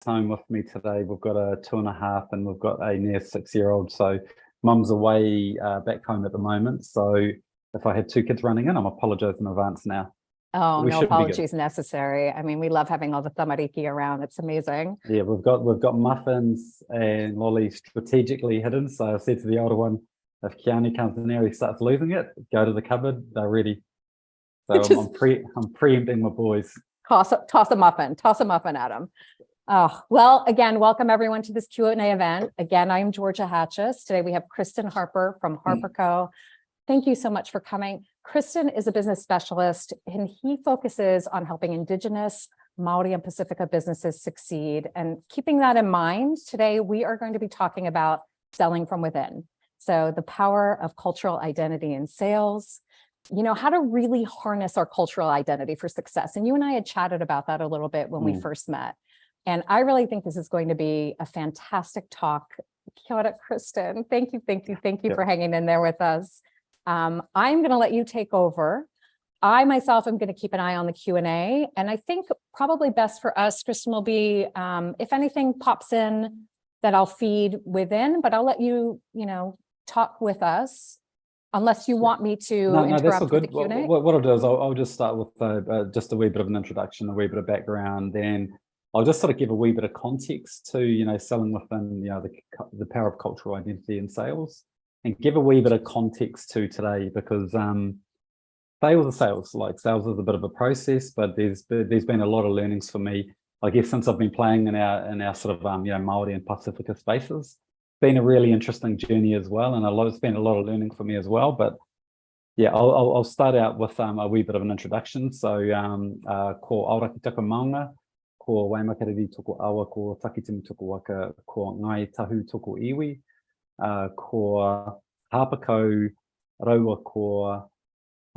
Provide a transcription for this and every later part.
home with me today. We've got a 2.5 and we've got a near 6-year-old. So mum's away back home at the moment. So if I had two kids running in, I'm apologise in advance now. Oh, We no should be good. apologies necessary. I mean, we love having all the tamariki around. It's amazing. Yeah, we've got muffins and lolly strategically hidden. So I said to the older one, if Kiani comes in there, he starts losing it, go to the cupboard, they're ready. So I'm preempting my boys. Toss a muffin at him. Oh, well, again, welcome everyone to this Q&A event. Again, I'm Georgia Hatchis. Today we have Kristen Harper from Harper Co. Thank you so much for coming. Kristen is a business specialist and he focuses on helping Indigenous, Maori and Pacifica businesses succeed. And keeping that in mind, today we are going to be talking about selling from within. So the power of cultural identity in sales, you know, how to really harness our cultural identity for success. And you and I had chatted about that a little bit when we first met. And I really think this is going to be a fantastic talk. Kia ora, Kristen. Thank you for hanging in there with us. I'm going to let you take over. I myself am going to keep an eye on the Q&A. And I think probably best for us, Kristen, will be, if anything pops in that I'll feed within, but I'll let you, talk with us. Unless you want me to interrupt that's all with good. the Q&A. What I'll do is I'll just start with just a wee bit of an introduction, a wee bit of background, then I'll just sort of give a wee bit of context to, selling within, the power of cultural identity in sales, and give a wee bit of context to today because sales are sales. Like sales is a bit of a process, but there's been a lot of learnings for me, I guess, since I've been playing in our sort of Māori and Pacifica spaces. Been a really interesting journey as well, and it's been a lot of learning for me as well. But yeah, I'll start out with a wee bit of an introduction. So ko Aoraki Taka Maunga, ko Waimakariri toko awa, ko Takitimu toko waka, ko Ngai Tahu toko iwi, ko Harper Co, Raua ko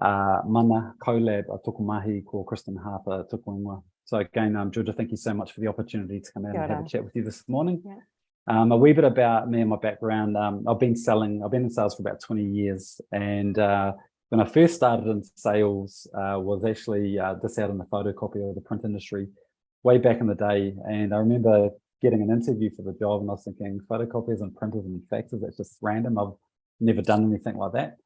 Mana CoLab toko mahi, ko Kristen Harper toko ingoa. So again, Georgia, thank you so much for the opportunity to come out and have a chat with you this morning. Yeah. A wee bit about me and my background. I've been in sales for about 20 years. And when I first started in sales, was actually just out in the photocopy of the print industry way back in the day. And I remember getting an interview for the job and I was thinking photocopiers and printers and faxes, that's just random. I've never done anything like that.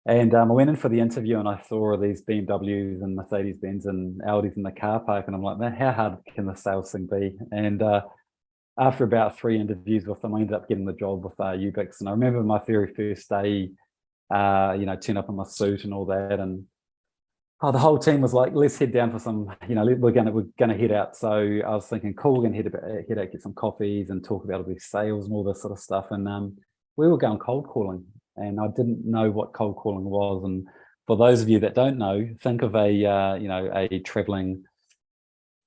And I went in for the interview and I saw these BMWs and Mercedes-Benz and Audis in the car park. And I'm like, man, how hard can the sales thing be? And after about 3 interviews with them, I ended up getting the job with Ubix. And I remember my very first day, turn up in my suit and all that. And the whole team was like, let's head down for some, we're gonna head out. So I was thinking, cool, we're gonna head out, get some coffees and talk about all these sales and all this sort of stuff. And we were going cold calling, and I didn't know what cold calling was. And for those of you that don't know, think of a traveling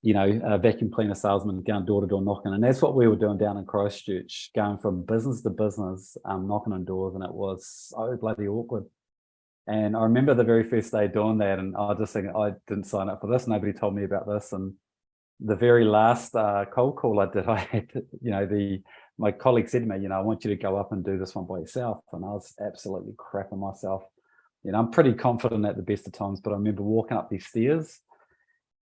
a vacuum cleaner salesman going door to door knocking. And that's what we were doing down in Christchurch, going from business to business, knocking on doors. And it was so bloody awkward. And I remember the very first day doing that. And I just think I didn't sign up for this. Nobody told me about this. And the very last cold call I did, I had to, my colleague said to me, I want you to go up and do this one by yourself. And I was absolutely crapping myself. I'm pretty confident at the best of times, but I remember walking up these stairs.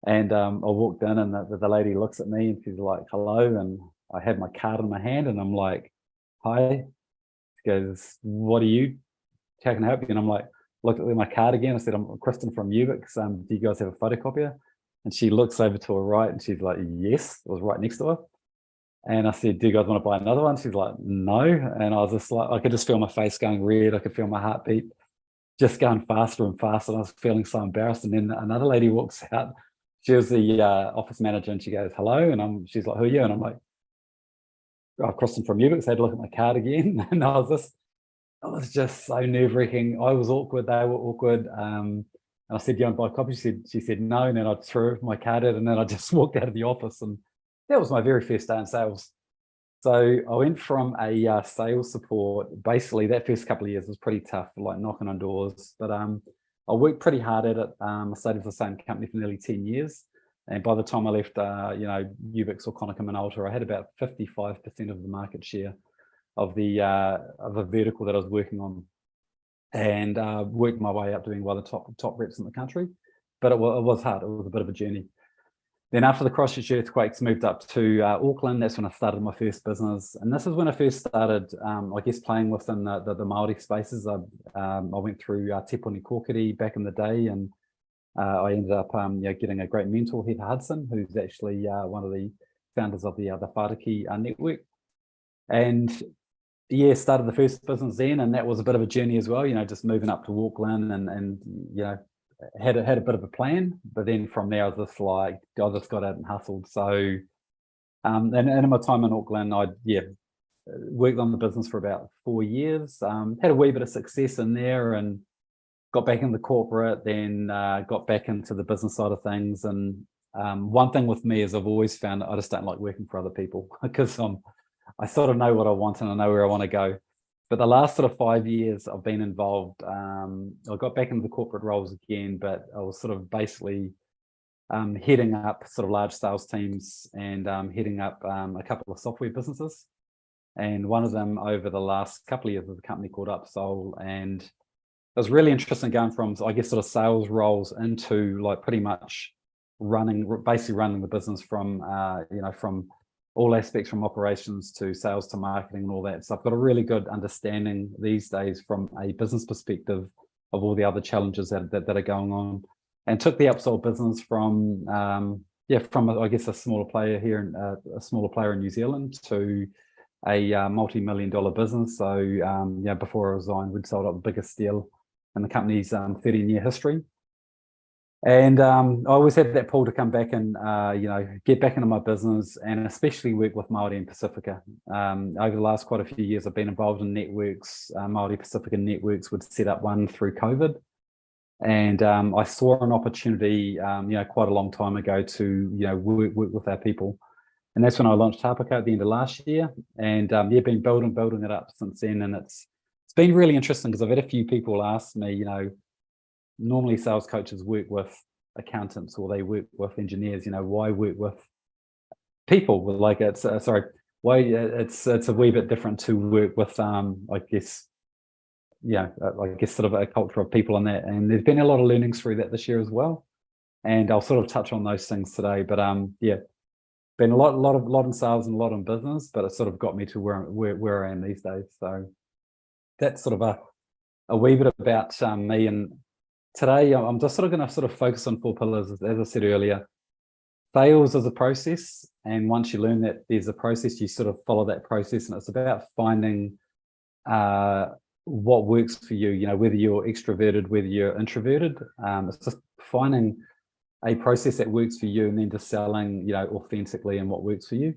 And I walked in and the lady looks at me and she's like, hello. And I had my card in my hand and I'm like, hi. She goes, what are you? How can I help you? And I'm like, look at my card again. I said, I'm Kristen from Ubix. Do you guys have a photocopier? And she looks over to her right and she's like, yes. It was right next to her. And I said, do you guys want to buy another one? She's like, no. And I was just like, I could just feel my face going red. I could feel my heartbeat just going faster and faster. And I was feeling so embarrassed. And then another lady walks out. She was the office manager and she goes, hello. And she's like, who are you? And I'm like, oh, Kristen from Ubix. I had to look at my card again. And I was just so nerve-wracking. I was awkward. They were awkward. And I said, you want to buy a copy? She said, no. And then I threw my card in and then I just walked out of the office. And that was my very first day in sales. So I went from a sales support. Basically, that first couple of years was pretty tough, like knocking on doors. But I worked pretty hard at it. I stayed with the same company for nearly 10 years. And by the time I left, Ubix or Konica Minolta, I had about 55% of the market share of the vertical that I was working on, and worked my way up doing one of the top reps in the country. But it was hard. It was a bit of a journey. Then after the Christchurch earthquakes, moved up to Auckland. That's when I started my first business. And this is when I first started, I guess, playing within the Māori spaces. I went through Te Puni Kōkiri back in the day, and I ended up getting a great mentor, Heather Hudson, who's actually one of the founders of the Whāriki network. And yeah, started the first business then, and that was a bit of a journey as well, just moving up to Auckland and had a bit of a plan, but then from there I was just like, I just got out and hustled. So and in my time in Auckland, I worked on the business for about 4 years, had a wee bit of success in there, and got back into corporate, then got back into the business side of things. And one thing with me is I've always found that I just don't like working for other people, because I sort of know what I want and I know where I want to go. But the last sort of 5 years I've been involved, I got back into the corporate roles again, but I was sort of basically heading up sort of large sales teams and heading up a couple of software businesses. And one of them over the last couple of years was a company called Upsole. And it was really interesting going from, I guess, sort of sales roles into like pretty much basically running the business from, from all aspects, from operations to sales to marketing and all that. So I've got a really good understanding these days from a business perspective of all the other challenges that are going on, and took the Upsole business from I guess a smaller player in New Zealand to a multi-million-dollar business. So before I resigned, we'd sold up the biggest deal in the company's 13-year history. And I always had that pull to come back and, get back into my business, and especially work with Māori and Pacifica. Over the last quite a few years, I've been involved in networks. Māori Pacifica networks would set up one through COVID. And I saw an opportunity, quite a long time ago to, work with our people. And that's when I launched Hapaka at the end of last year. And been building it up since then. And it's been really interesting, because I've had a few people ask me, normally sales coaches work with accountants or they work with engineers, why work with people? Like it's why it's a wee bit different to work with I guess sort of a culture of people on that. And there's been a lot of learnings through that this year as well, and I'll sort of touch on those things today. But been a lot in sales and a lot in business, but it sort of got me to where I am these days. So that's sort of a wee bit about me. And today, I'm just sort of going to focus on 4 pillars, as I said earlier. Sales is a process, and once you learn that there's a process, you sort of follow that process, and it's about finding what works for you. Whether you're extroverted, whether you're introverted, it's just finding a process that works for you, and then just selling, authentically and what works for you.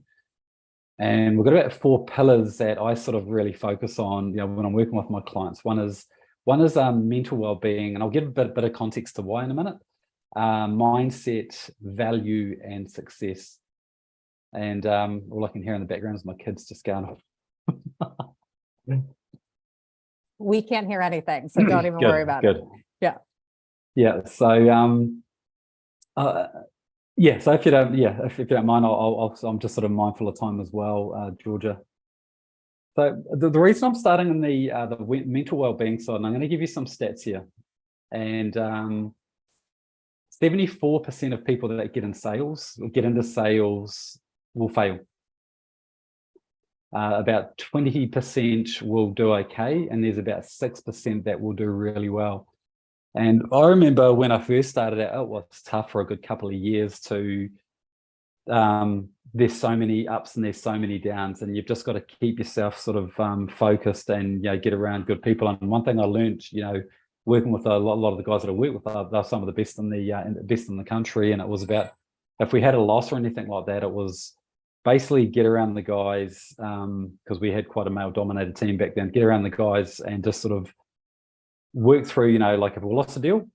And we've got about 4 pillars that I sort of really focus on, when I'm working with my clients. One is mental well-being, and I'll give a bit of context to why in a minute. Mindset, value, and success. And all I can hear in the background is my kids just going off. We can't hear anything, so don't even worry about it. Yeah. Yeah. So so if you don't mind, I'm just sort of mindful of time as well, Georgia. So the reason I'm starting in the mental well-being side, and I'm going to give you some stats here, and 74% of people that get into sales will fail. About 20% will do okay, and there's about 6% that will do really well. And I remember when I first started out, it was tough for a good couple of years to there's so many ups and there's so many downs, and you've just got to keep yourself sort of focused and get around good people. And one thing I learned, working with a lot of the guys that I work with, they're some of the best in the country. And it was about, if we had a loss or anything like that, it was basically get around the guys, because we had quite a male-dominated team back then. Get around the guys and just sort of work through, like if we lost a deal,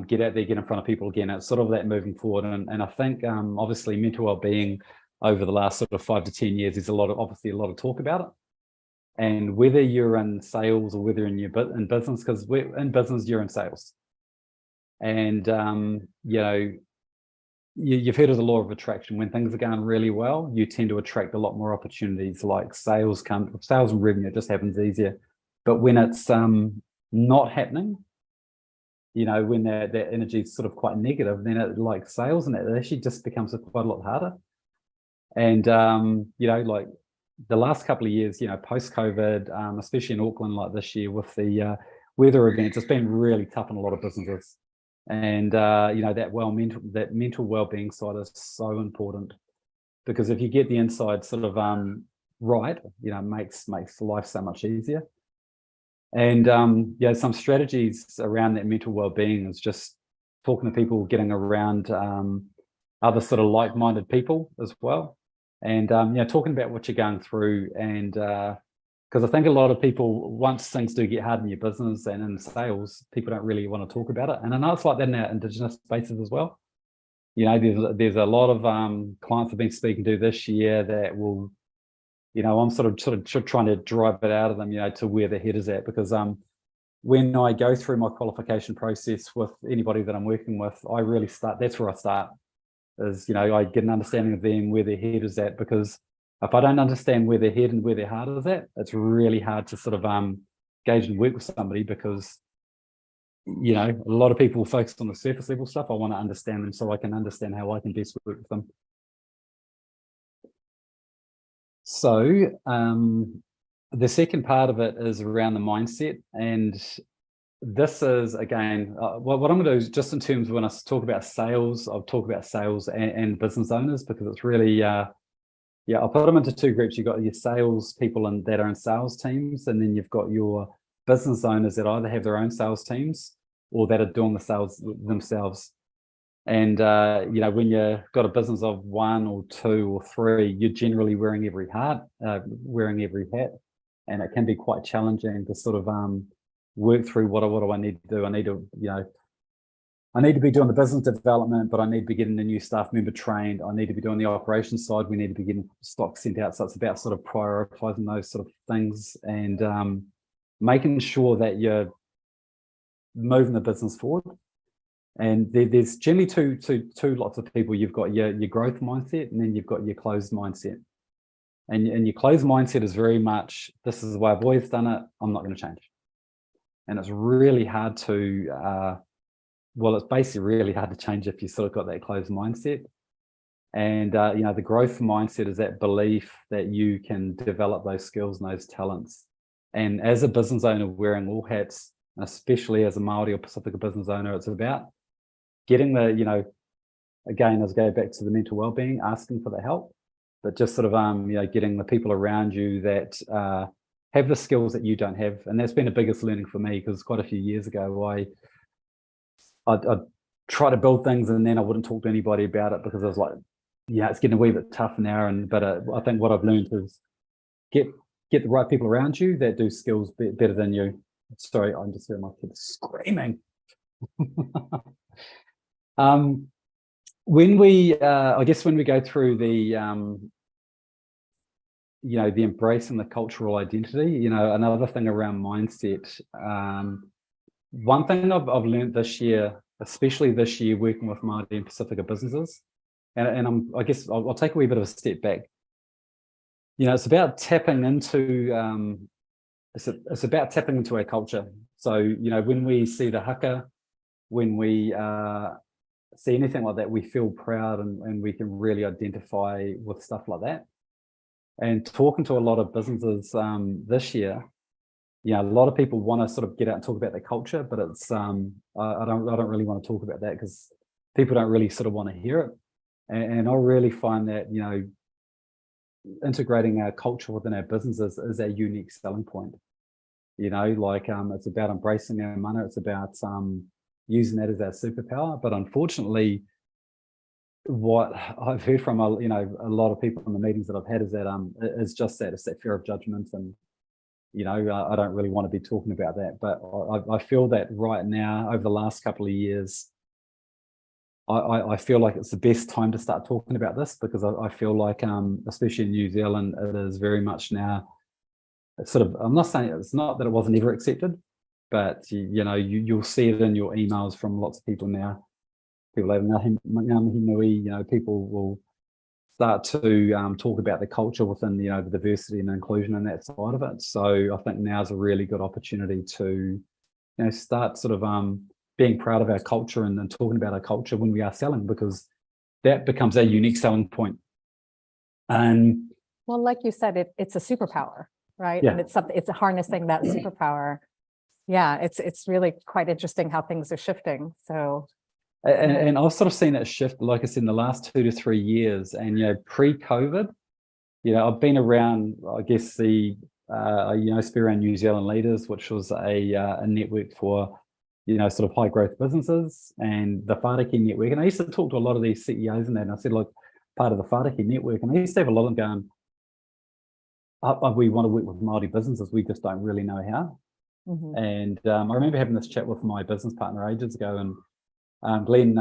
get out there, get in front of people again. It's sort of that moving forward. And I think obviously mental well-being over the last sort of 5 to 10 years, there's a lot of talk about it. And whether you're in sales or whether in business, because we're in business, you're in sales. And you've heard of the law of attraction. When things are going really well, you tend to attract a lot more opportunities, like sales and revenue. It just happens easier. But when it's not happening, you know, when that energy is sort of quite negative, then it like sales and it actually just becomes quite a lot harder. And you know, like the last couple of years, you know, post-COVID, especially in Auckland, like this year with the weather events, it's been really tough on a lot of businesses. And you know, that mental well-being side is so important, because if you get the inside sort of right, you know, makes life so much easier. And yeah, some strategies around that mental well-being is just talking to people, getting around other sort of like-minded people as well, and you know, talking about what you're going through. And because I think a lot of people, once things do get hard in your business and in sales, people don't really want to talk about it. And I know it's like that in our Indigenous spaces as well. You know, there's a lot of clients I've been speaking to this year that will, you know, I'm sort of trying to drive it out of them, you know, to where their head is at. Because when I go through my qualification process with anybody that I'm working with, I really start, that's where I start, is, you know, I get an understanding of them, where their head is at. Because if I don't understand where their head and where their heart is at, it's really hard to sort of engage and work with somebody. Because, you know, a lot of people focus on the surface level stuff. I want to understand them so I can understand how I can best work with them. So the second part of it is around the mindset. And this is, again, what I'm going to do is, just in terms of when I talk about sales, I'll talk about sales and business owners, because it's really, yeah, I'll put them into two groups. You've got your sales people that are in sales teams, and then you've got your business owners that either have their own sales teams or that are doing the sales themselves. And you know, when you've got a business of 1 or 2 or 3, you're generally wearing every hat, and it can be quite challenging to sort of work through what do I need to do. I need to, you know, I need to be doing the business development, but I need to be getting the new staff member trained. I need to be doing the operations side. We need to be getting stock sent out. So it's about sort of prioritizing those sort of things, and making sure that you're moving the business forward. And there's generally two lots of people. You've got your growth mindset, and then you've got your closed mindset. And your closed mindset is very much, this is the way I've always done it, I'm not going to change. And it's really hard to, well, it's basically really hard to change if you sort of got that closed mindset. And, you know, the growth mindset is that belief that you can develop those skills and those talents. And as a business owner wearing all hats, especially as a Māori or Pacifica business owner, it's about getting the, you know, again, as I go back to the mental well-being, asking for the help, but just sort of, you know, getting the people around you that have the skills that you don't have. And that's been the biggest learning for me, because quite a few years ago, I'd try to build things and then I wouldn't talk to anybody about it, because I was like, yeah, it's getting a wee bit tough now. But I think what I've learned is get the right people around you that do skills better than you. Sorry, I'm just hearing my kids screaming. When we, I guess when we go through the, you know, the embracing the cultural identity, you know, another thing around mindset. One thing I've learned this year, especially this year, working with Māori and Pacifica businesses, and I guess I'll take a wee bit of a step back. You know, it's about tapping into, it's about tapping into our culture. So, you know, when we see the haka, when we see anything like that, we feel proud, and we can really identify with stuff like that. And talking to a lot of businesses this year, you know, a lot of people want to sort of get out and talk about their culture, but it's I don't really want to talk about that, because people don't really sort of want to hear it. And I really find that, you know, integrating our culture within our businesses is our unique selling point. You know, like it's about embracing our mana. It's about using that as our superpower. But unfortunately, what I've heard from you know, a lot of people in the meetings that I've had is that it's just that, it's that fear of judgment, and you know, I don't really want to be talking about that. But I feel that right now, over the last couple of years, I feel like it's the best time to start talking about this, because I feel like, especially in New Zealand, it is very much now, it's sort of, I'm not saying, it's not that it wasn't ever accepted, but you know, you'll see it in your emails from lots of people now. People have ngāhi nui, you know, people will start to talk about the culture within, you know, the diversity and inclusion and that side of it. So I think now's a really good opportunity to, you know, start sort of being proud of our culture and talking about our culture when we are selling, because that becomes a unique selling point. And well, like you said, it's a superpower, right? Yeah. And it's something, it's harnessing that superpower. Yeah, it's really quite interesting how things are shifting. So and I've sort of seen it shift, like I said, in the last 2 to 3 years. And pre-COVID, I've been around, I guess, the Sphere Around New Zealand Leaders, which was a network for sort of high growth businesses, and the Whāriki network. And I used to talk to a lot of these CEOs and that, and I said, look, part of the Whāriki network, and I used to have a lot of them going, we want to work with Māori businesses, we just don't really know how. And I remember having this chat with my business partner ages ago, and Glenn,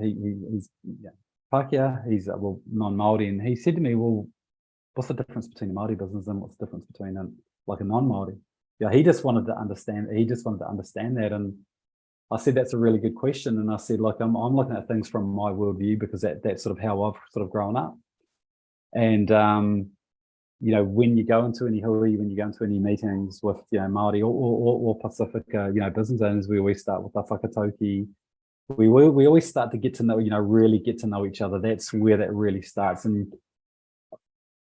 he's Pākehā, he's non-Māori, and he said to me, well, what's the difference between a Māori business and what's the difference between a non-Māori? He just wanted to understand that. And I said, that's a really good question. And I said, like, I'm looking at things from my worldview, because that's sort of how I've sort of grown up. And when you go into any hui, when you go into any meetings with Māori or Pacifica business owners, we always start with the whakatauki. We always start to get to know, really get to know each other. That's where that really starts. And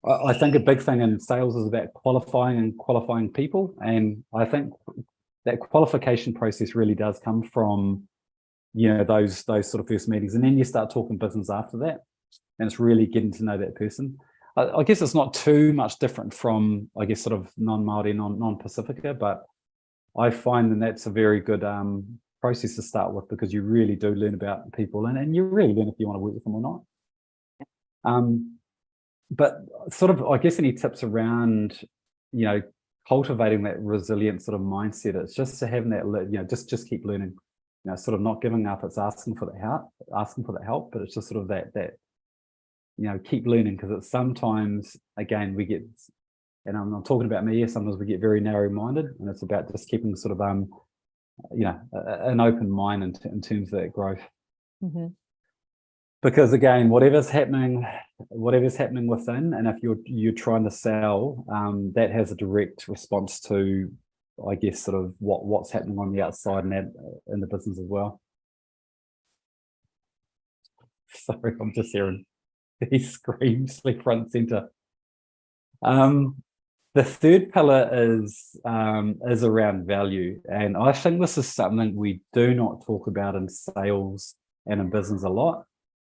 I think a big thing in sales is about qualifying people. And I think that qualification process really does come from, those sort of first meetings. And then you start talking business after that. And it's really getting to know that person. I guess it's not too much different from, I guess, sort of non-Māori, non-Pacifica, but I find that's a very good process to start with, because you really do learn about people, and you really learn if you want to work with them or not. But sort of, I guess, any tips around, cultivating that resilient sort of mindset? It's just to having that, just keep learning, sort of not giving up. It's asking for the help, but it's just sort of that keep learning, because it's sometimes, again, we get, and I'm not talking about me here, sometimes we get very narrow-minded, and it's about just keeping sort of, an open mind in terms of that growth. Because again, whatever's happening within, and if you're trying to sell, that has a direct response to, I guess, sort of what's happening on the outside and that in the business as well. Sorry, I'm just hearing these screams like front center. The third pillar is around value, and I think this is something we do not talk about in sales and in business a lot.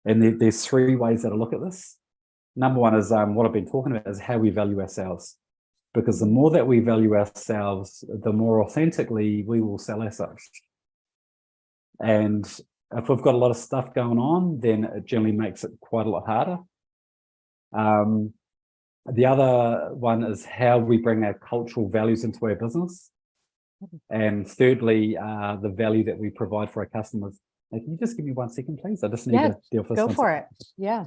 And there's 3 ways that I look at this. Number one is what I've been talking about is how we value ourselves, because the more that we value ourselves, the more authentically we will sell ourselves. And if we've got a lot of stuff going on, then it generally makes it quite a lot harder. The other one is how we bring our cultural values into our business. And thirdly, the value that we provide for our customers. Can you just give me 1 second, please? I just need to deal with this. Go for it. Yeah.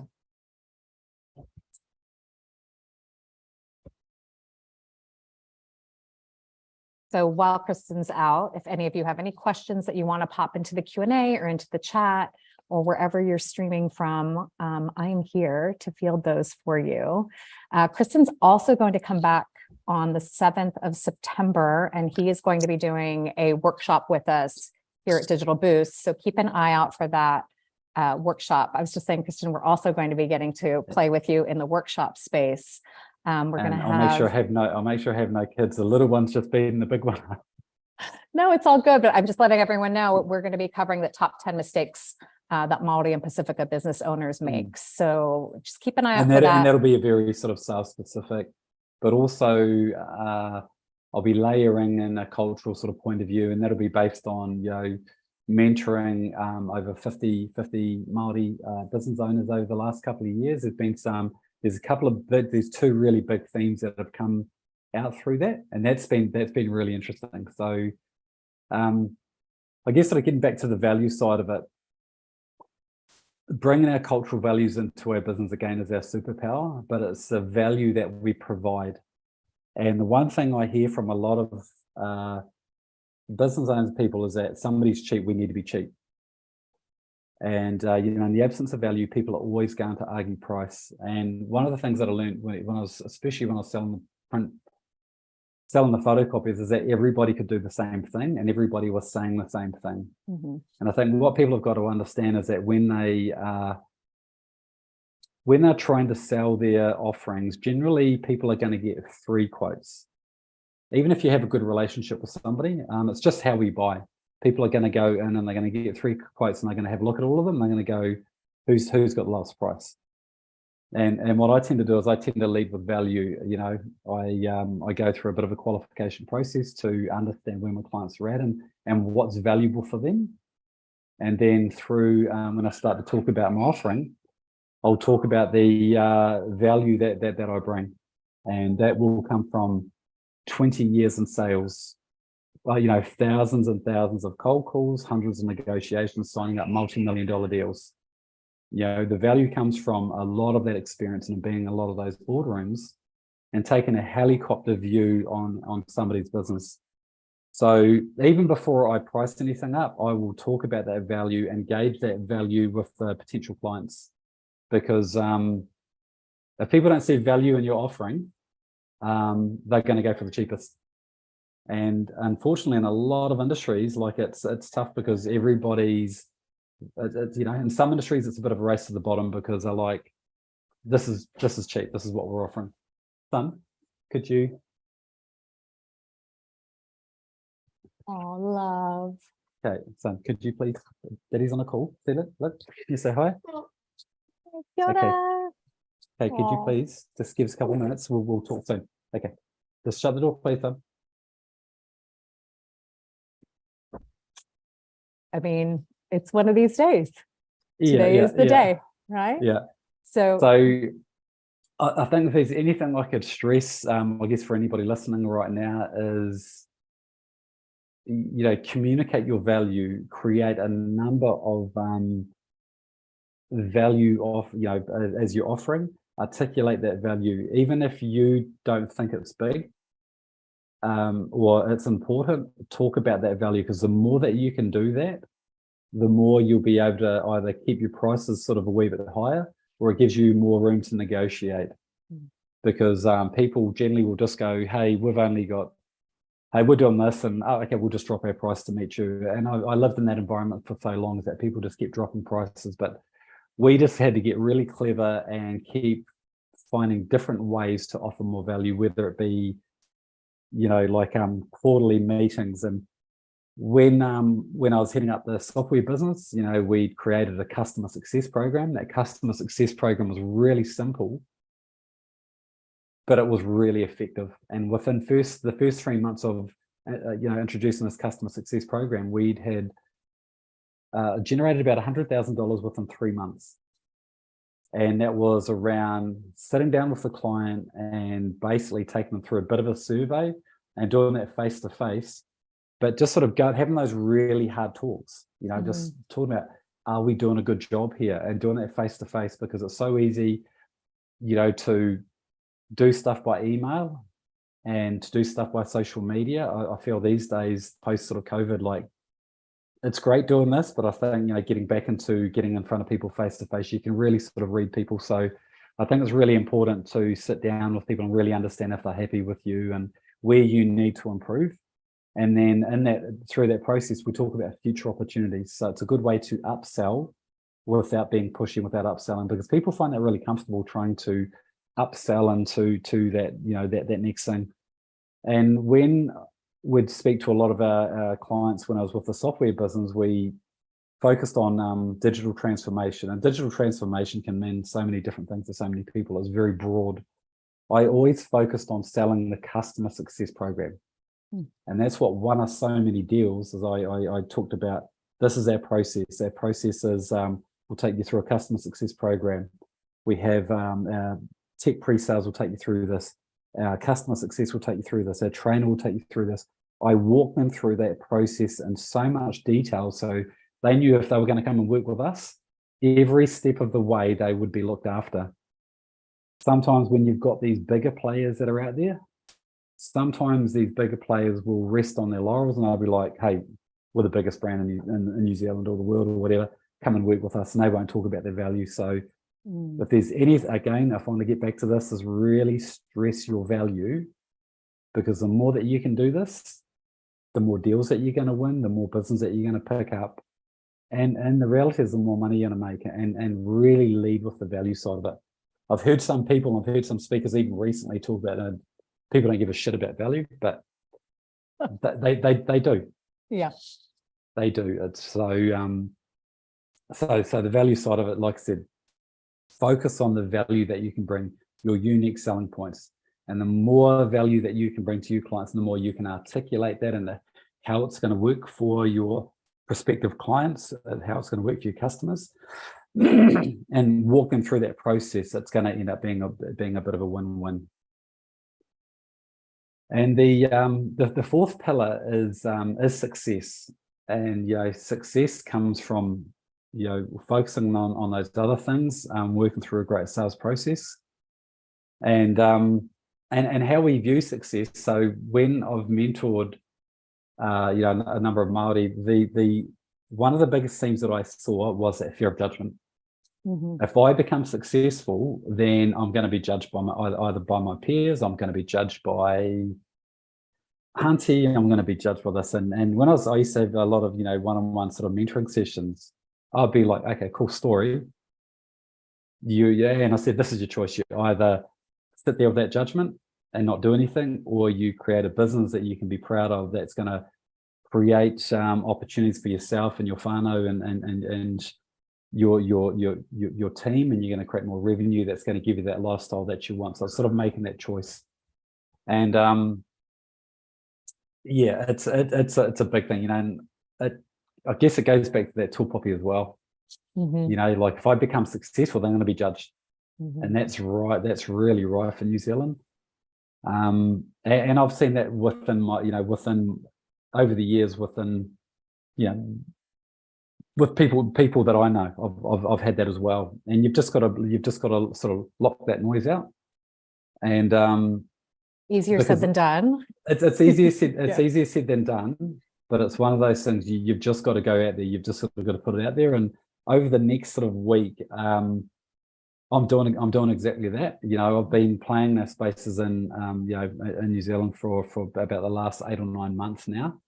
So while Kristen's out, if any of you have any questions that you want to pop into the Q&A or into the chat or wherever you're streaming from, I am here to field those for you. Kristen's also going to come back on the 7th of September, and he is going to be doing a workshop with us here at Digital Boost. So keep an eye out for that workshop. I was just saying, Kristen, we're also going to be getting to play with you in the workshop space. We're going to have. I'll make sure I have no kids. The little one's just beating the big one. No, it's all good. But I'm just letting everyone know we're going to be covering the top 10 mistakes that Māori and Pacifica business owners make. So just keep an eye out for that. And that'll be a very sort of sales specific, but also I'll be layering in a cultural sort of point of view, and that'll be based on, mentoring over 50 Māori business owners over the last couple of years. There's 2 really big themes that have come out through that, and that's been really interesting. So I guess sort of getting back to the value side of it, bringing our cultural values into our business again is our superpower, but it's the value that we provide. And the one thing I hear from a lot of business owners people is that somebody's cheap, we need to be cheap. And in the absence of value, people are always going to argue price. And one of the things that I learned especially when I was selling the print selling the photocopies is that everybody could do the same thing and everybody was saying the same thing. And I think what people have got to understand is that when they're trying to sell their offerings, generally people are going to get 3 quotes. Even if you have a good relationship with somebody, it's just how we buy. People are going to go in and they're going to get 3 quotes and they're going to have a look at all of them. They're going to go, who's got the lowest price? And what I tend to do is I tend to lead with value. You know, I go through a bit of a qualification process to understand where my clients are at and what's valuable for them. And then through when I start to talk about my offering, I'll talk about the value that I bring, and that will come from 20 years in sales. Well, you know, thousands and thousands of cold calls, hundreds of negotiations, signing up multi-million-dollar deals. You know, the value comes from a lot of that experience and being in a lot of those boardrooms and taking a helicopter view on somebody's business. So even before I price anything up, I will talk about that value and gauge that value with the potential clients. Because if people don't see value in your offering, they're going to go for the cheapest. And unfortunately, in a lot of industries, like it's tough because everybody's, you know, in some industries, it's a bit of a race to the bottom because they're like, this is cheap. This is what we're offering. Son, could you? Oh, love. Okay, son, could you please? Daddy's on a call. See that? Look, can you say hi? Yoda. Okay, could you please just give us a couple of minutes? We'll talk soon. Okay, just shut the door, please, son. I mean, it's one of these days. Today is the day, right? Yeah. So I think if there's anything I could stress, I guess for anybody listening right now is, you know, communicate your value, create a number of value of, you know, as you're offering, articulate that value, even if you don't think it's big or it's important, talk about that value, because the more that you can do that, the more you'll be able to either keep your prices sort of a wee bit higher, or it gives you more room to negotiate. Because people generally will just go, hey, we're doing this, and oh, okay, we'll just drop our price to meet you. And I lived in that environment for so long that people just keep dropping prices, but we just had to get really clever and keep finding different ways to offer more value, whether it be, you know, like quarterly meetings. And when I was heading up the software business, you know, we created a customer success program. That customer success program was really simple, but it was really effective. And within the first 3 months of you know, introducing this customer success program, we'd had generated about $100,000 within 3 months. And that was around sitting down with the client and basically taking them through a bit of a survey and doing that face to face, but just sort of having those really hard talks, you know, just talking about, are we doing a good job here, and doing that face to face, because it's so easy, you know, to do stuff by email and to do stuff by social media. I feel these days, post sort of COVID, like, it's great doing this, but I think, you know, getting back into getting in front of people face to face, you can really sort of read people. So I think it's really important to sit down with people and really understand if they're happy with you and where you need to improve. And then through that process, we talk about future opportunities. So it's a good way to upsell without being pushy, without upselling, because people find that really comfortable trying to upsell into that, you know, that next thing. And when we'd speak to a lot of our clients when I was with the software business, we focused on digital transformation. And digital transformation can mean so many different things to so many people. It's very broad. I always focused on selling the customer success program. And that's what won us so many deals, as I talked about. This is our process. Our process is we'll take you through a customer success program. We have tech pre-sales will take you through this. Our customer success will take you through this. Our trainer will take you through this. I walked them through that process in so much detail, so they knew if they were going to come and work with us, every step of the way they would be looked after. Sometimes when you've got these bigger players that are out there, sometimes these bigger players will rest on their laurels and they'll be like, hey, we're the biggest brand in New Zealand or the world or whatever, come and work with us, and they won't talk about their value. So if there's any, again, I want to get back to this, is really stress your value because the more that you can do this, the more deals that you're going to win, the more business that you're going to pick up. And the reality is the more money you're going to make, and really lead with the value side of it. I've heard some people, I've heard some speakers even recently talk about people don't give a shit about value, but they do. Yeah. They do. It's so the value side of it, like I said, focus on the value that you can bring, your unique selling points. And the more value that you can bring to your clients, the more you can articulate that and how it's going to work for your prospective clients, how it's going to work for your customers, and walk them through that process, it's going to end up being a bit of a win-win. And the fourth pillar is success. And success comes from focusing on those other things, working through a great sales process, and how we view success. So when I've mentored a number of Māori, the one of the biggest themes that I saw was that fear of judgment. Mm-hmm. If I become successful, then I'm going to be judged by either by my peers, I'm going to be judged by Hunty, I'm going to be judged by this. And when I used to have a lot of one-on-one sort of mentoring sessions, I'd be like, okay, cool story. And I said, this is your choice. You either sit there with that judgment and not do anything, or you create a business that you can be proud of that's going to create opportunities for yourself and your whānau and your team, and you're going to create more revenue that's going to give you that lifestyle that you want. So it's sort of making that choice. And it's a big thing, and I guess it goes back to that tūpopi as well. Mm-hmm. Like if I become successful, then I'm going to be judged. Mm-hmm. And that's right. That's really right for New Zealand. And I've seen that within within over the years, within, with people that I know, I've had that as well. And you've just got to sort of lock that noise out. And easier said than done. It's easier said. It's easier said than done. But it's one of those things you've just got to go out there. You've just sort of got to put it out there. And over the next sort of week, I'm doing exactly that. I've been playing those spaces in New Zealand for about the last 8 or 9 months now,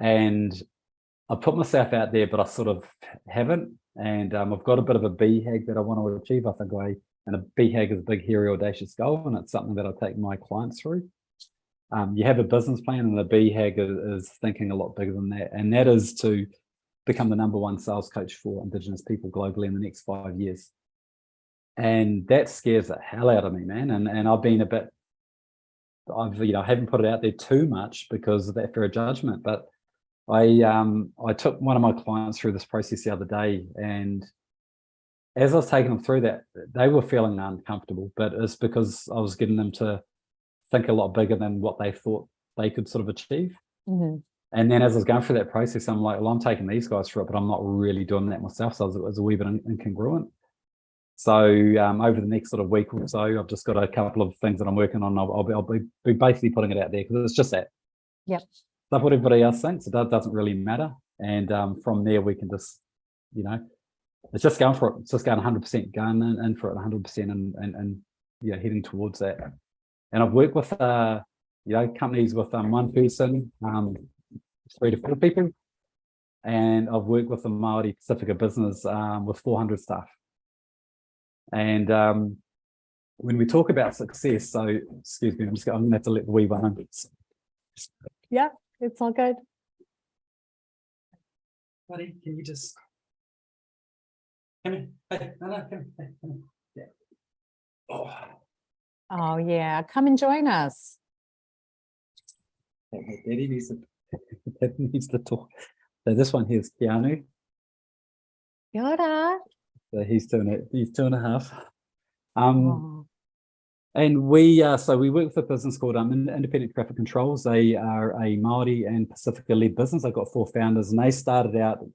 and I put myself out there, but I sort of haven't. And I've got a bit of a BHAG that I want to achieve. I think and a BHAG is a big, hairy, audacious goal, and it's something that I take my clients through. You have a business plan, and the BHAG is thinking a lot bigger than that, and that is to become the #1 sales coach for Indigenous people globally in the next 5 years. And that scares the hell out of me, man. And I've been I haven't put it out there too much because of that fear of judgment. But I took one of my clients through this process the other day, and as I was taking them through that, they were feeling uncomfortable, but it's because I was getting them to think a lot bigger than what they thought they could sort of achieve. Mm-hmm. And then as I was going through that process, I'm like, well, I'm taking these guys through it, but I'm not really doing that myself. So it was a wee bit incongruent. So over the next sort of week or so, I've just got a couple of things that I'm working on. I'll be basically putting it out there because it's just that. Yep. Stuff what everybody else thinks. It doesn't really matter. And from there, we can just, it's just going for it. It's just going 100%, going in for it 100% and heading towards that. And I've worked with, companies with one person, 3 to 4 people. And I've worked with a Māori Pacifica business with 400 staff. And when we talk about success, so excuse me, I'm going to have to let the wee one in. Yeah, it's all good. Buddy, can you just come in? Hey, no, come in. Yeah. Oh yeah, come and join us. Daddy needs to talk. So this one here is Keanu. Kia ora. So he's 2.5. Oh. And we work with a business called Independent Traffic Controls. They are a Māori and Pacifica-led business. They've got 4 founders, and they started out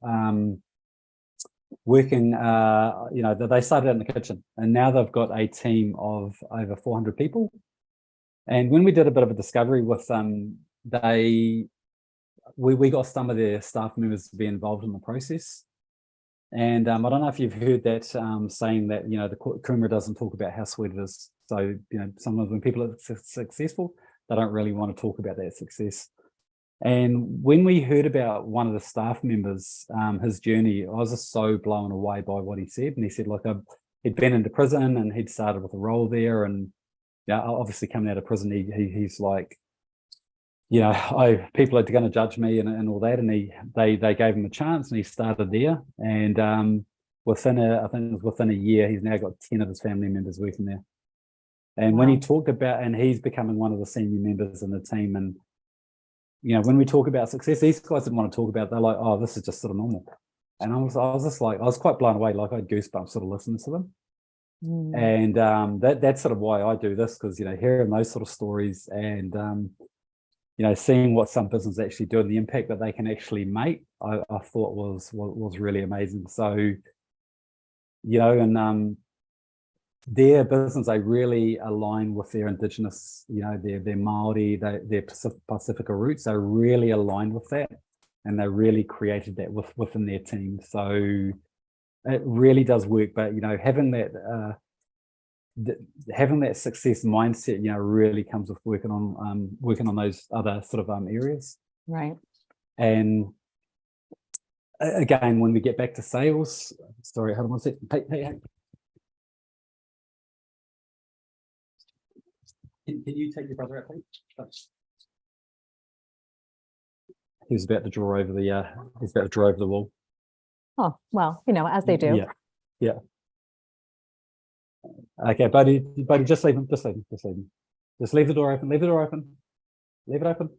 working. They started out in the kitchen, and now they've got a team of over 400 people. And when we did a bit of a discovery with them, we got some of their staff members to be involved in the process. And I don't know if you've heard that saying that, the kumara doesn't talk about how sweet it is. So, sometimes when people are successful, they don't really want to talk about that success. And when we heard about one of the staff members, his journey, I was just so blown away by what he said. And he said, look, he'd been into prison and he'd started with a role there, and obviously coming out of prison, he's like, people are going to judge me and all that, and they gave him a chance, and he started there, and I think it was within a year, he's now got 10 of his family members working there. And Wow. when he talked about, and he's becoming one of the senior members in the team, and when we talk about success, these guys didn't want to talk about it. They're like, oh, this is just sort of normal. And I was just like, I was quite blown away, like I had goosebumps sort of listening to them. And that's sort of why I do this, because hearing those sort of stories and seeing what some businesses actually do and the impact that they can actually make, I thought was really amazing. So and their business, they really align with their Indigenous, their Maori, their Pacifica roots. They're really aligned with that, and they really created that within their team. So it really does work. But having that success mindset, really comes with working on those other sort of areas. Right. And again, when we get back to sales, sorry, hold on one second. Hey. Can you take your brother out, please? He was about to draw over the wall. Oh, well, as they do. Yeah. Okay, buddy, just leave him. Just leave the door open. Leave it open.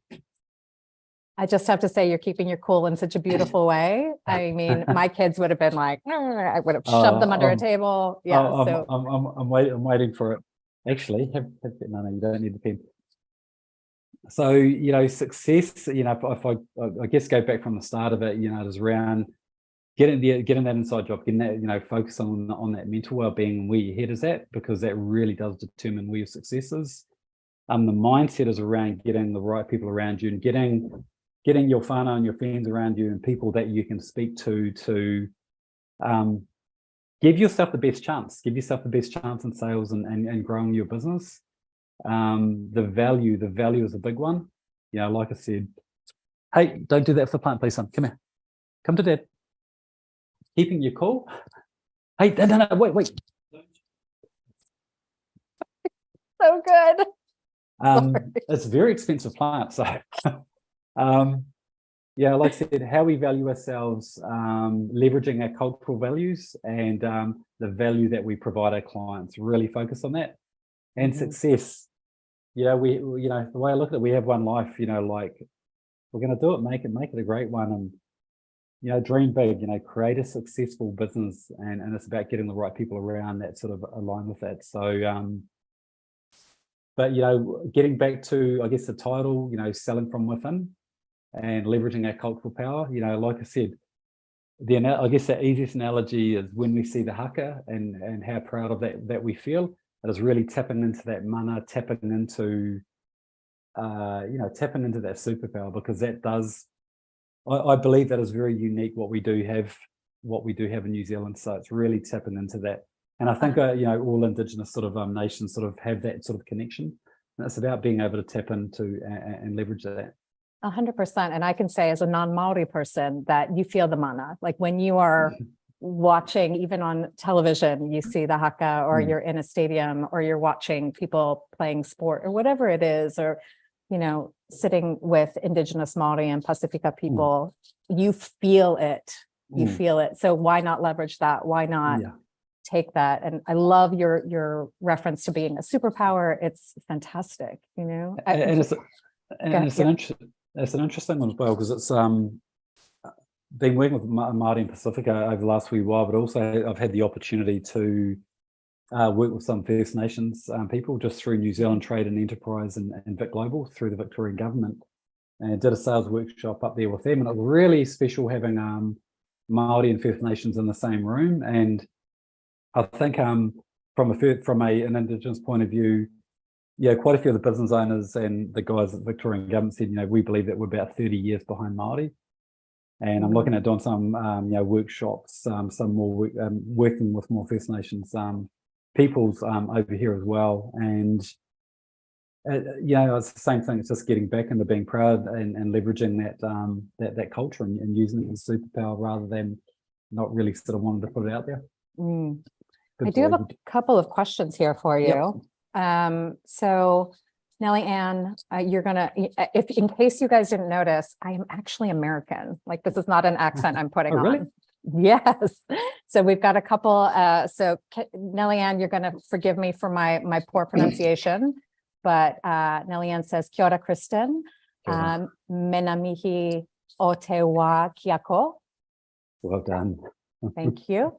I just have to say, you're keeping your cool in such a beautiful way. I mean, my kids would have been like, I would have shoved them under a table. Yeah. I'm waiting for it. Actually, no, you don't need the pen. So, success, if I guess go back from the start of it, it is around getting that inside job, getting that, focus on that mental well-being and where your head is at, because that really does determine where your success is. The mindset is around getting the right people around you and getting your whānau and your friends around you and people that you can speak to give yourself the best chance. Give yourself the best chance in sales and growing your business. The value is a big one. Like I said, hey, don't do that for the plant, please, son. Come here. Come to dad. Keeping you cool. Hey, no, wait. So good. It's a very expensive plant, so like I said, how we value ourselves, leveraging our cultural values and the value that we provide our clients. Really focus on that. And success. We the way I look at it, we have one life. Like we're going to do it, make it a great one, and dream big. Create a successful business, and it's about getting the right people around that sort of align with that. So, but getting back to, I guess, the title, selling from within and leveraging our cultural power. Like I said, I guess the easiest analogy is when we see the haka and how proud of that we feel. It is really tapping into that mana, tapping into that superpower, because that does, I believe that is very unique what we do have in New Zealand. So it's really tapping into that. And I think all Indigenous sort of nations sort of have that sort of connection. And it's about being able to tap into and leverage that. 100%. And I can say, as a non-Maori person, that you feel the mana. Like when you are watching, even on television, you see the haka, or you're in a stadium, or you're watching people playing sport or whatever it is, or sitting with Indigenous Maori and Pacifica people, you feel it. So why not leverage that? Why not take that? And I love your reference to being a superpower. It's fantastic. And it's an interesting one as well, because it's been working with Māori and Pacifica over the last wee while, but also I've had the opportunity to work with some First Nations people just through New Zealand Trade and Enterprise and Vic Global through the Victorian government, and did a sales workshop up there with them. And it was really special having Māori and First Nations in the same room. And I think from an Indigenous point of view, quite a few of the business owners and the guys at the Victorian government said, we believe that we're about 30 years behind Māori. And I'm looking at doing some, workshops, some more working with more First Nations peoples over here as well. And it's the same thing. It's just getting back into being proud and leveraging that culture and using it as a superpower rather than not really sort of wanting to put it out there. I do have a couple of questions here for you. So Nellie Ann, you're gonna, if in case you guys didn't notice, I am actually American. Like, this is not an accent I'm putting really? on. Yes. So we've got a couple. Nellie Ann, you're gonna forgive me for my poor pronunciation, but Nellie Ann says, "Kia ora, Kristen. Mena mihi o te wā kiako." Well done. Thank you.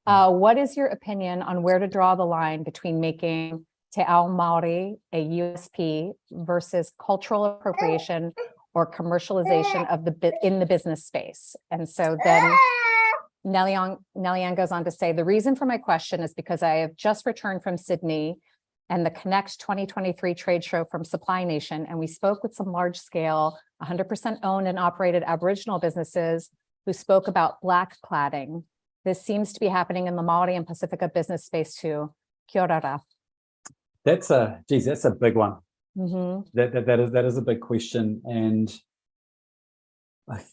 What is your opinion on where to draw the line between making Te Ao Maori a USP versus cultural appropriation or commercialization of in the business space? And so then Nellie Ann goes on to say, the reason for my question is because I have just returned from Sydney and the Connect 2023 trade show from Supply Nation, and we spoke with some large scale, 100% owned and operated Aboriginal businesses who spoke about black cladding. This seems to be happening in the Maori and Pacifica business space too. Kia ora. That's a big one. Mm-hmm. That is a big question. And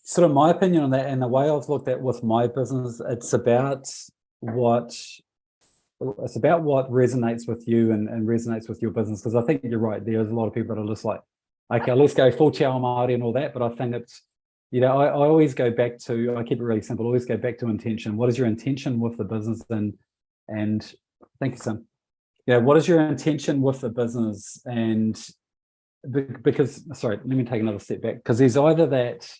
sort of my opinion on that and the way I've looked at with my business, it's about what resonates with you and resonates with your business. Because I think you're right. There's a lot of people that are just like, okay, let's go full Te Ao Māori and all that. But I think it's, I always go back to, I keep it really simple, always go back to intention. What is your intention with the business? And thank you, Sam. What is your intention with the business? And because, sorry, let me take another step back, because there's either that,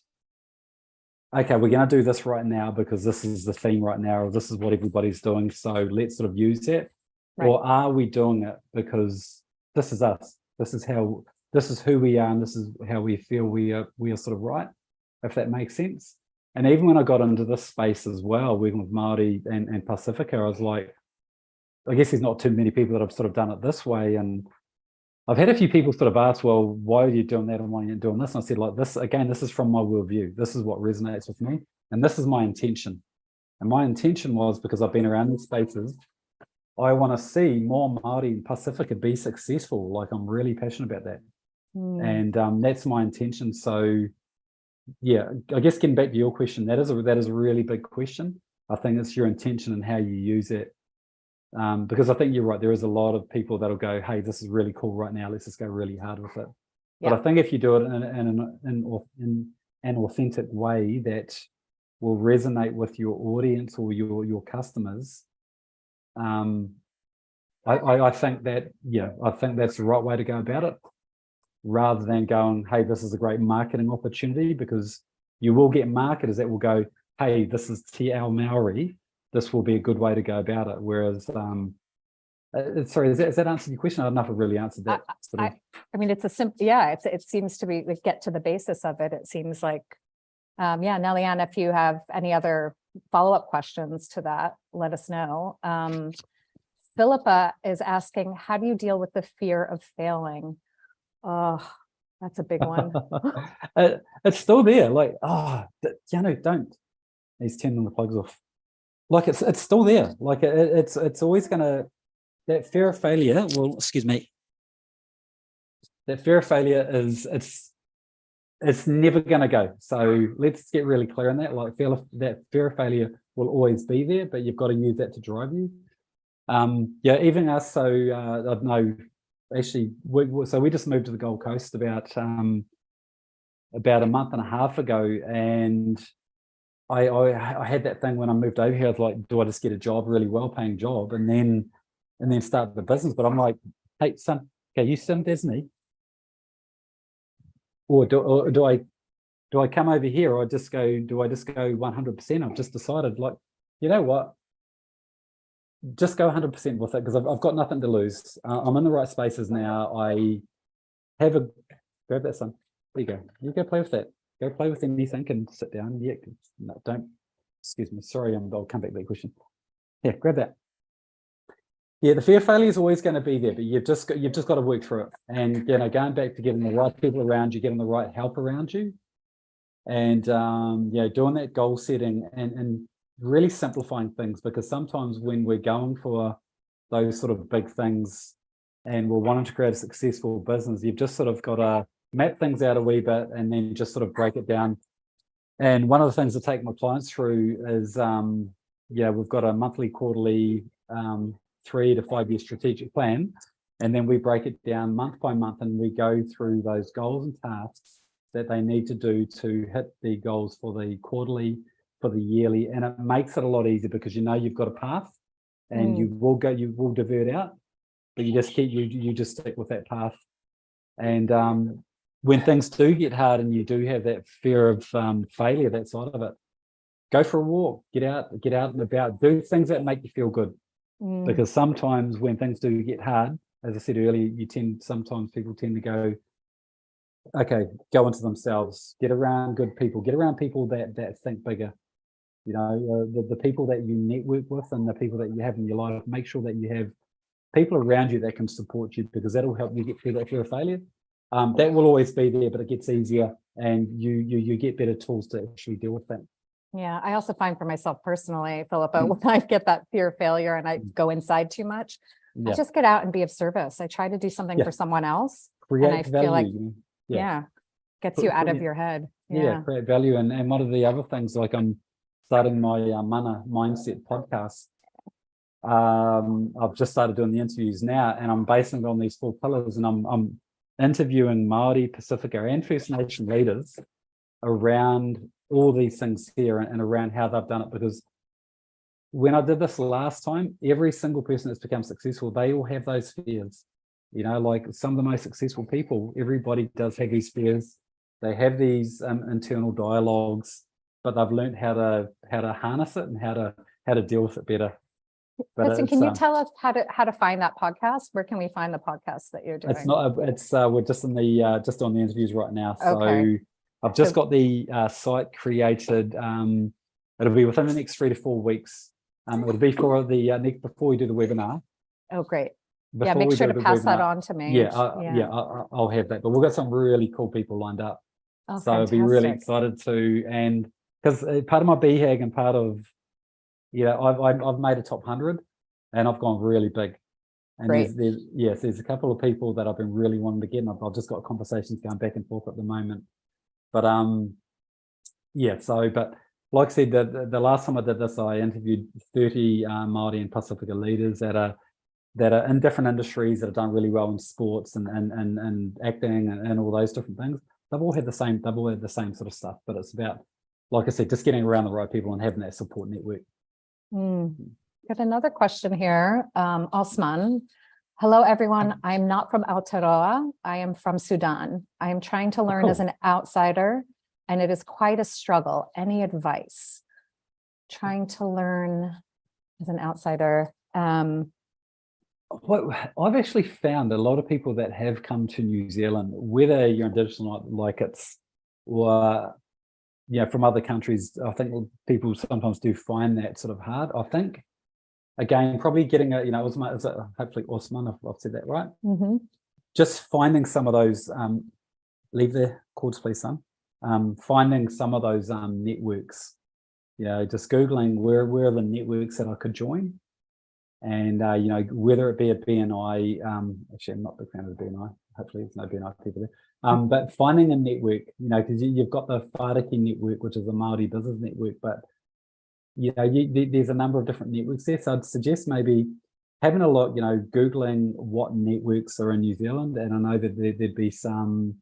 okay, we're going to do this right now because this is the theme right now, or this is what everybody's doing, so let's sort of use it. Right. Or are we doing it because this is us, this is who we are, and this is how we feel we are sort of right, if that makes sense. And even when I got into this space as well, working with Māori and Pacifica, I was like, I guess there's not too many people that have sort of done it this way. And I've had a few people sort of ask, well, why are you doing that and why are you doing this? And I said, like, this, again, this is from my worldview. This is what resonates with me. And this is my intention. And my intention was, because I've been around these spaces, I want to see more Māori and Pacifica be successful. Like, I'm really passionate about that. And that's my intention. So yeah, I guess getting back to your question, that is a really big question. I think it's your intention and how you use it. Because I think you're right. There is a lot of people that'll go, hey, this is really cool right now. Let's just go really hard with it. Yeah. But I think if you do it in an authentic way that will resonate with your audience or your customers, I think that, I think that's the right way to go about it, rather than going, hey, this is a great marketing opportunity, because you will get marketers that will go, hey, this is Te Ao Maori. This will be a good way to go about it. Whereas, sorry, does that answer your question? I don't know if I really answered that. I mean, it's a simple, it seems to be, like, get to the basis of it. It seems like, Nellie Ann, if you have any other follow-up questions to that, let us know. Philippa is asking, how do you deal with the fear of failing? Oh, that's a big one. It's still there. Like, don't. He's turning the plugs off. Like, it's still there. Like, it's always gonna, that fear of failure. Well, excuse me. That fear of failure is it's never gonna go. So let's get really clear on that. Like, that fear of failure will always be there, but you've got to use that to drive you. Even us. So I know. Actually, so we just moved to the Gold Coast about a month and a half ago, and I had that thing when I moved over here. I was like, do I just get a job, really well-paying job, and then start the business? But I'm like, hey, son, okay, you sim Disney, or do I come over here, or do I just go 100%? I've just decided, like, you know what? Just go 100% with it, because I've got nothing to lose. I'm in the right spaces now. I have grab that, son. There you go. You go play with that. Go play with anything and sit down. Yeah, no, don't. Excuse me. Sorry, I'll come back to that question. Yeah, grab that. Yeah, the fear of failure is always going to be there, but you've just got to work through it. And going back to getting the right people around you, getting the right help around you, and doing that goal setting and really simplifying things, because sometimes when we're going for those sort of big things, and we're wanting to create a successful business, you've just sort of got to map things out a wee bit and then just sort of break it down. And one of the things I take my clients through is, we've got a monthly, quarterly, 3 to 5 year strategic plan. And then we break it down month by month and we go through those goals and tasks that they need to do to hit the goals for the quarterly, for the yearly. And it makes it a lot easier because you've got a path and you will divert out, but you just stick with that path. And when things do get hard and you do have that fear of failure, that side of it, go for a walk, get out and about, do things that make you feel good. Because sometimes when things do get hard, as I said earlier, sometimes people tend to go into themselves, get around good people, get around people that think bigger. The people that you network with and the people that you have in your life, make sure that you have people around you that can support you, because that'll help you get through that fear of failure. That will always be there, but it gets easier and you get better tools to actually deal with that. Yeah, I also find for myself personally, Philippa, when I get that fear of failure and I go inside too much, I just get out and be of service. I try to do something for someone else. Create and I value. feel like, gets you out of your head. Create value. And one of the other things, like I'm starting my Mana Mindset podcast. I've just started doing the interviews now, and I'm basing it on these 4 pillars, and I'm interviewing Māori, Pacifica, and First Nation leaders around all these things here and around how they've done it. Because when I did this last time, every single person that's become successful, they all have those fears. Like some of the most successful people, everybody does have these fears. They have these internal dialogues, but they've learned how to harness it and how to deal with it better. Listen, can you tell us how to find that podcast? Where can we find the podcast that you're doing? We're just on the interviews right now. Okay. So I've just got the site created. It'll be within the next 3 to 4 weeks. It'll be for the before we do the webinar. Oh, great. Make sure to pass that on to me. I'll have that. But we've got some really cool people lined up. Oh, so I'll be really excited to, and because part of my BHAG and part of, I've made a top 100 and I've gone really big. And there's a couple of people that I've been really wanting to get, and I've just got conversations going back and forth at the moment. But but like I said, the last time I did this, I interviewed 30 Māori and Pacifica leaders that are in different industries that have done really well in sports and acting and all those different things. They've all had the same sort of stuff, but it's about, like I said, just getting around the right people and having that support network. Got another question here. Osman. Hello, everyone. I'm not from Aotearoa. I am from Sudan. I am trying to learn as an outsider, and it is quite a struggle. Any advice? Trying to learn as an outsider. I've actually found a lot of people that have come to New Zealand, whether you're Indigenous or not, like or from other countries, I think people sometimes do find that sort of hard. I think, again, probably getting Osman, hopefully Osman, if I've said that right. Just finding some of those, leave the cords, please, son. Finding some of those networks, just Googling where are the networks that I could join. And, whether it be a BNI, actually, I'm not a big fan of the BNI. Hopefully there's no BNI people there. But finding a network, because you've got the Whāriki network, which is a Māori business network, but, there's a number of different networks there. So I'd suggest maybe having a look, Googling what networks are in New Zealand. And I know that there'd be some,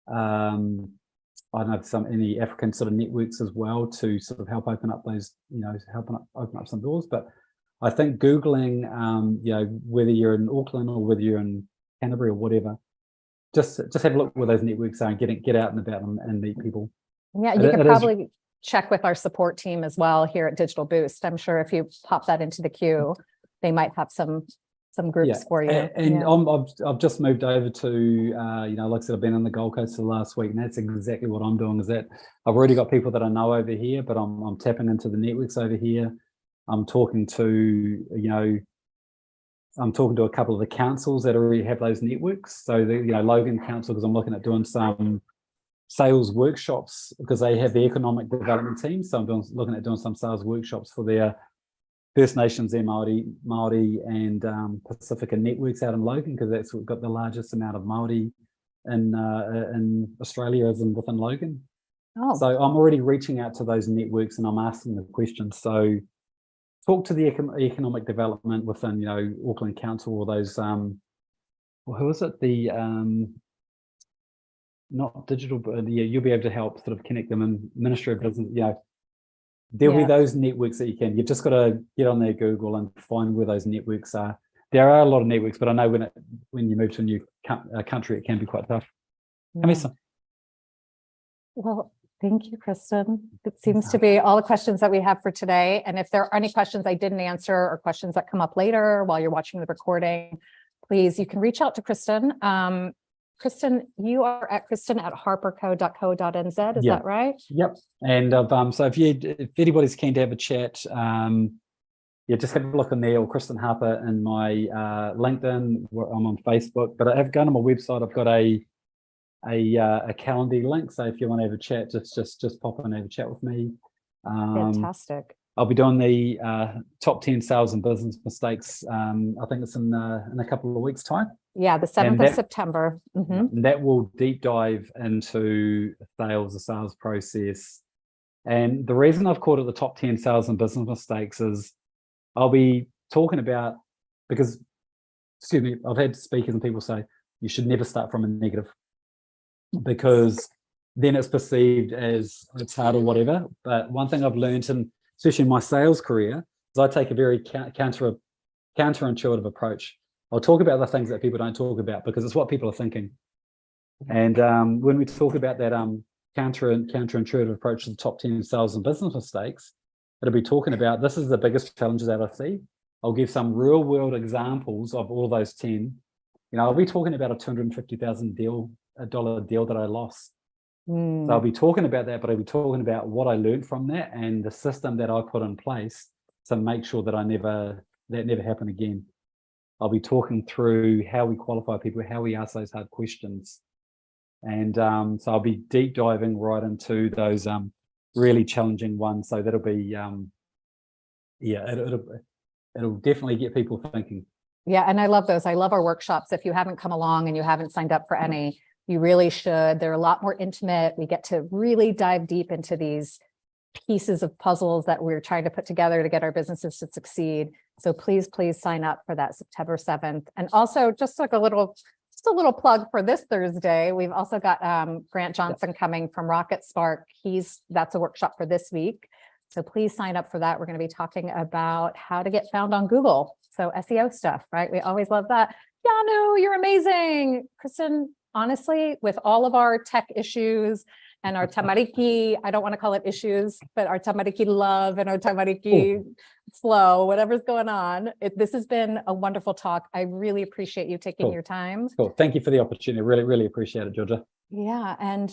I don't know, any African sort of networks as well to sort of help open up those, open up some doors. But I think Googling, whether you're in Auckland or whether you're in Canterbury or whatever, just have a look where those networks are and get out and about and meet people. Yeah, you can probably check with our support team as well here at Digital Boost. I'm sure if you pop that into the queue, they might have some groups for you. And I've just moved over to, like I said, I've been on the Gold Coast for the last week, and that's exactly what I'm doing. Is that I've already got people that I know over here, but I'm tapping into the networks over here. I'm talking to, a couple of the councils that already have those networks. So the, Logan Council, because I'm looking at doing some sales workshops because they have the economic development team. So I'm looking at doing some sales workshops for their First Nations, there Māori and Pacifica networks out in Logan, because that's we've got the largest amount of Māori in Australia as in within Logan. Oh, So I'm already reaching out to those networks and I'm asking the questions. So talk to the economic development within, you know, Auckland Council, or those well, who is it? The not digital, but yeah, you'll be able to help sort of connect them in Ministry of Business, you know. There'll be those networks that you can. You've just got to get on there, Google, and find where those networks are. There are a lot of networks, but I know when you move to a new country, it can be quite tough. Well, thank you, Kristen. It seems to be all the questions that we have for today. And if there are any questions I didn't answer or questions that come up later while you're watching the recording, please, you can reach out to Kristen. Kristen, you are at kristen@harperco.co.nz, is that right? Yep. And so if anybody's keen to have a chat, yeah, just have a look in there, or Kristen Harper in my LinkedIn. I'm on Facebook, but I have gone on my website. I've got a Calendly link. So if you want to have a chat, just pop in and have a chat with me. Fantastic. I'll be doing the top 10 sales and business mistakes. I think it's in a couple of weeks' time. Yeah, the 7th of September. And that will deep dive into the sales process. And the reason I've called it the top 10 sales and business mistakes is I'll be talking about, because, excuse me, I've had speakers and people say, you should never start from a negative, because then it's perceived as it's hard or whatever. But one thing I've learned, and especially in my sales career, is I take a very counterintuitive approach. I'll talk about the things that people don't talk about, because it's what people are thinking. And when we talk about that counterintuitive approach to the top 10 sales and business mistakes, it'll be talking about, this is the biggest challenges that I see. I'll give some real world examples of all those 10. You know, I'll be talking about a $250,000 deal that I lost. So I'll be talking about that, but I'll be talking about what I learned from that and the system that I put in place to make sure that that never happened again. I'll be talking through how we qualify people, how we ask those hard questions. And so I'll be deep diving right into those really challenging ones. So that'll be, it'll definitely get people thinking. Yeah, and I love those. I love our workshops. If you haven't come along and you haven't signed up for any, you really should. They're a lot more intimate. We get to really dive deep into these pieces of puzzles that we're trying to put together to get our businesses to succeed. So please sign up for that September 7th. And also just like a little plug for this Thursday, we've also got Grant Johnson coming from Rocket Spark. That's a workshop for this week. So please sign up for that. We're going to be talking about how to get found on Google. So SEO stuff, right? We always love that. Yanu, you're amazing. Kristen, honestly, with all of our tech issues and our tamariki, I don't want to call it issues, but our tamariki love and our tamariki flow, whatever's going on. This has been a wonderful talk. I really appreciate you taking your time. Cool. Thank you for the opportunity. Really, really appreciate it, Georgia. Yeah, and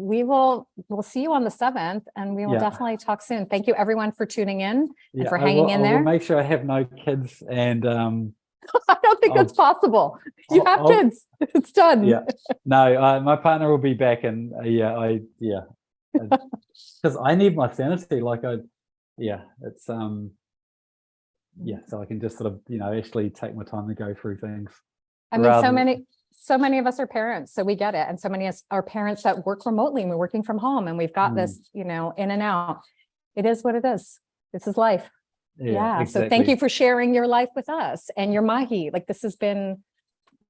we'll see you on the 7th, and we will definitely talk soon. Thank you everyone for tuning in and for hanging in there. I will make sure I have no kids, and I don't think that's possible. You have kids. It's done. Yeah. No, my partner will be back, and because I need my sanity. It's so I can just sort of actually take my time to go through things. I mean, so many of us are parents, so we get it, and so many of us are parents that work remotely and we're working from home, and we've got this, in and out. It is what it is. This is life. Yeah. Exactly. So thank you for sharing your life with us and your mahi. Like, this has been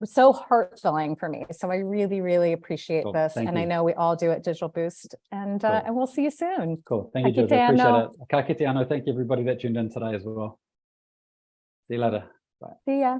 so heart-filling for me. So I really, really appreciate this. And I know we all do at Digital Boost, and we'll see you soon. Cool. Thank you, Georgia. Appreciate it. Ka kite anō. Thank you everybody that tuned in today as well. See you later. Bye. See ya.